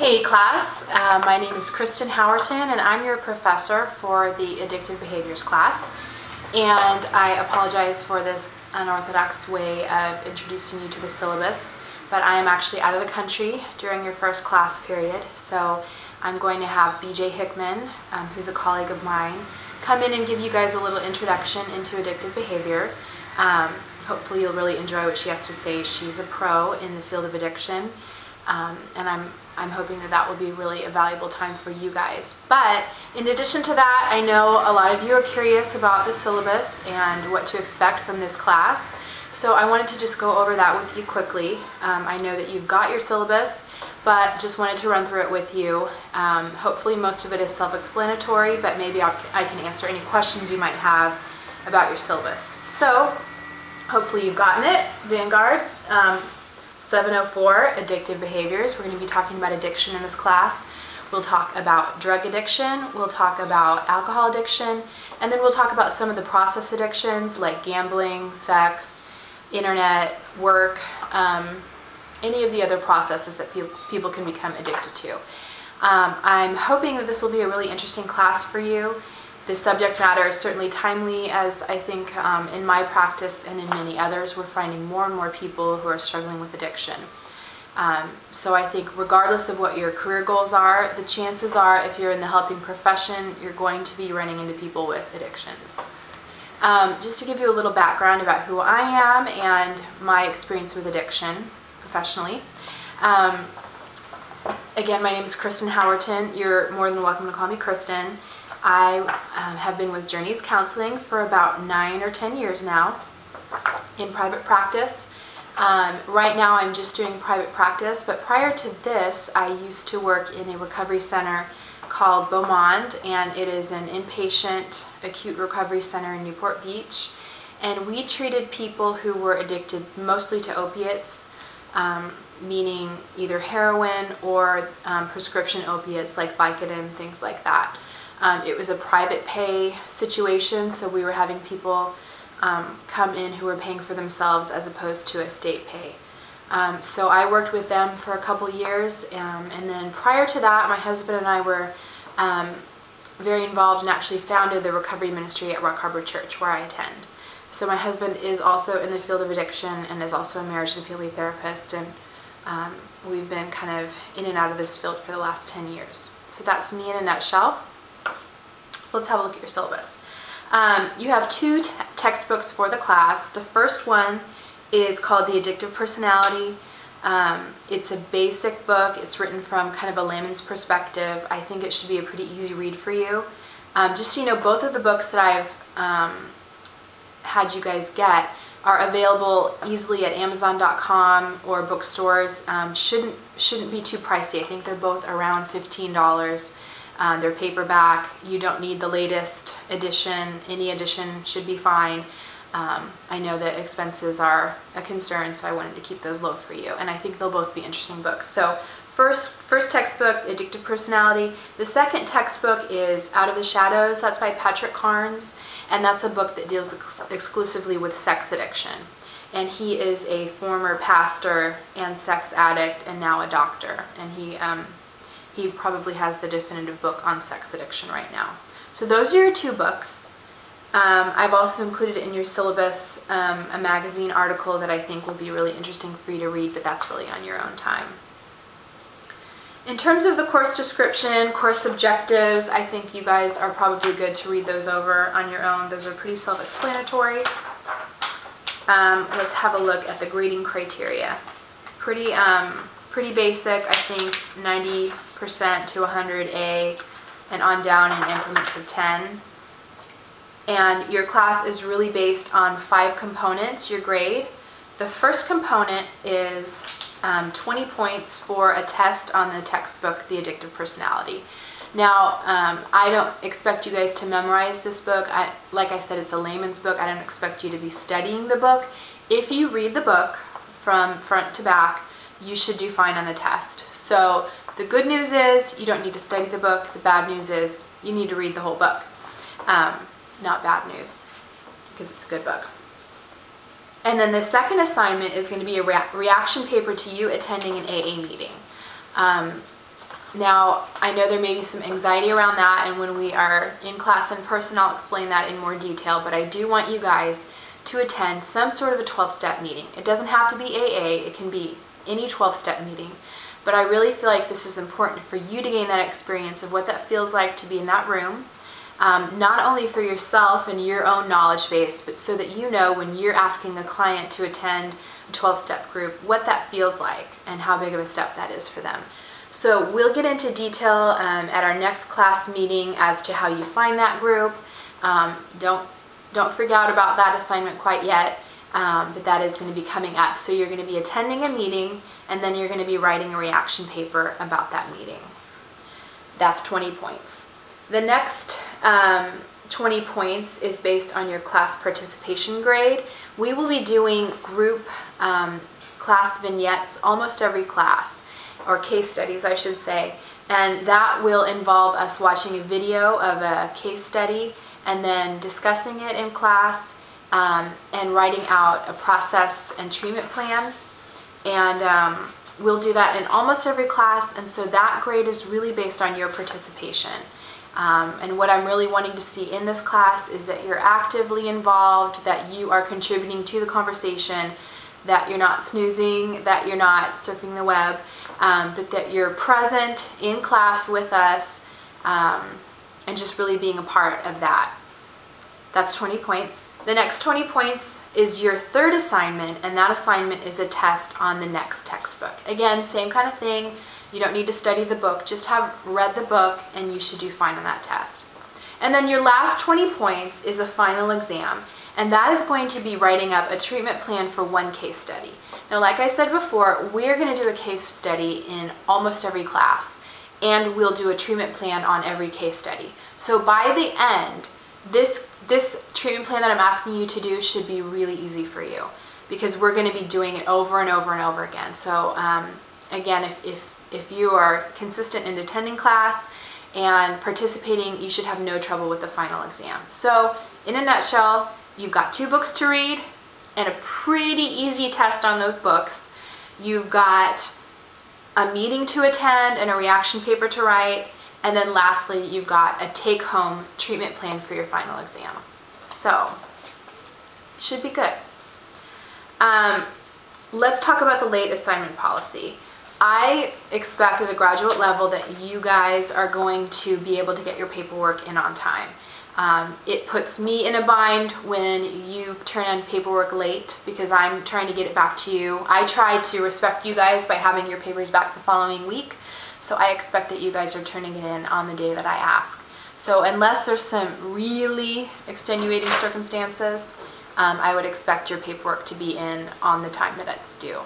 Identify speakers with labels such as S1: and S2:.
S1: Hey class, my name is Kristen Howerton and I'm your professor for the Addictive Behaviors class. And I apologize for this unorthodox way of introducing you to the syllabus, but I am actually out of the country during your first class period, so I'm going to have BJ Hickman, who's a colleague of mine, come in and give you guys a little introduction into addictive behavior. Hopefully you'll really enjoy what she has to say. She's a pro in the field of addiction, and I'm hoping that will be really a valuable time for you guys. But in addition to that, I know a lot of you are curious about the syllabus and what to expect from this class. So I wanted to just go over that with you quickly. I know that you've got your syllabus, but just wanted to run through it with you. Hopefully most of it is self-explanatory, but maybe I can answer any questions you might have about your syllabus. So hopefully you've gotten it. Vanguard. 704, Addictive Behaviors. We're going to be talking about addiction in this class. We'll talk about drug addiction, we'll talk about alcohol addiction, and then we'll talk about some of the process addictions like gambling, sex, internet, work, any of the other processes that people can become addicted to. I'm hoping that this will be a really interesting class for you. The subject matter is certainly timely, as I think in my practice and in many others, we're finding more and more people who are struggling with addiction. So I think regardless of what your career goals are, the chances are if you're in the helping profession, you're going to be running into people with addictions. Just to give you a little background about who I am and my experience with addiction professionally. Again, my name is Kristen Howerton. You're more than welcome to call me Kristen. I have been with Journeys Counseling for about 9 or 10 years now in private practice. Right now I'm just doing private practice, but prior to this I used to work in a recovery center called Beaumont, and it is an inpatient acute recovery center in Newport Beach, and we treated people who were addicted mostly to opiates, meaning either heroin or prescription opiates like Vicodin, things like that. It was a private pay situation, so we were having people come in who were paying for themselves as opposed to a state pay. So I worked with them for a couple years, and then prior to that, my husband and I were very involved and actually founded the recovery ministry at Rock Harbor Church, where I attend. So my husband is also in the field of addiction and is also a marriage and family therapist, and we've been kind of in and out of this field for the last 10 years. So that's me in a nutshell. Let's have a look at your syllabus. You have two textbooks for the class. The first one is called The Addictive Personality. It's a basic book. It's written from kind of a layman's perspective. I think it should be a pretty easy read for you. Just so you know, both of the books that I've had you guys get are available easily at Amazon.com or bookstores. Shouldn't be too pricey. I think they're both around $15. They're paperback. You don't need the latest edition. Any edition should be fine. I know that expenses are a concern, so I wanted to keep those low for you. And I think they'll both be interesting books. So first textbook, Addictive Personality. The second textbook is Out of the Shadows. That's by Patrick Carnes, and that's a book that deals exclusively with sex addiction. And he is a former pastor and sex addict and now a doctor. And he probably has the definitive book on sex addiction right now. So those are your two books. I've also included in your syllabus a magazine article that I think will be really interesting for you to read, but that's really on your own time. In terms of the course description, course objectives, I think you guys are probably good to read those over on your own. Those are pretty self-explanatory. Let's have a look at the grading criteria. Pretty basic, I think 90% to 100A and on down in increments of 10. And your class is really based on 5 components, your grade. The first component is 20 points for a test on the textbook, The Addictive Personality. Now, I don't expect you guys to memorize this book. Like I said, it's a layman's book. I don't expect you to be studying the book. If you read the book from front to back, you should do fine on the test. So the good news is you don't need to study the book. The bad news is you need to read the whole book. Not bad news, because it's a good book. And then the second assignment is going to be a reaction paper to you attending an AA meeting. Now, I know there may be some anxiety around that, and when we are in class in person, I'll explain that in more detail, but I do want you guys to attend some sort of a 12-step meeting. It doesn't have to be AA, it can be any 12-step meeting, but I really feel like this is important for you to gain that experience of what that feels like to be in that room, not only for yourself and your own knowledge base, but so that you know when you're asking a client to attend a 12-step group, what that feels like and how big of a step that is for them. So we'll get into detail at our next class meeting as to how you find that group. Don't freak out about that assignment quite yet, but that is going to be coming up. So you're going to be attending a meeting, and then you're going to be writing a reaction paper about that meeting. That's 20 points. The next 20 points is based on your class participation grade. We will be doing group class vignettes almost every class, or case studies I should say, and that will involve us watching a video of a case study and then discussing it in class and writing out a process and treatment plan, and we'll do that in almost every class, and so that grade is really based on your participation. And what I'm really wanting to see in this class is that you're actively involved, that you are contributing to the conversation, that you're not snoozing, that you're not surfing the web, but that you're present in class with us and just really being a part of that. That's 20 points. The next 20 points is your third assignment, and that assignment is a test on the next textbook. Again, same kind of thing. You don't need to study the book, just have read the book and you should do fine on that test. And then your last 20 points is a final exam, and that is going to be writing up a treatment plan for one case study. Now, like I said before, we're going to do a case study in almost every class, and we'll do a treatment plan on every case study. So by the end, this treatment plan that I'm asking you to do should be really easy for you, because we're going to be doing it over and over and over again. So again, if you are consistent in attending class and participating, you should have no trouble with the final exam. So in a nutshell, you've got 2 books to read and a pretty easy test on those books. You've got a meeting to attend and a reaction paper to write, and then lastly, you've got a take-home treatment plan for your final exam. So, should be good. Let's talk about the late assignment policy. I expect at the graduate level that you guys are going to be able to get your paperwork in on time. It puts me in a bind when you turn in paperwork late, because I'm trying to get it back to you. I try to respect you guys by having your papers back the following week, so I expect that you guys are turning it in on the day that I ask. So unless there's some really extenuating circumstances, I would expect your paperwork to be in on the time that it's due.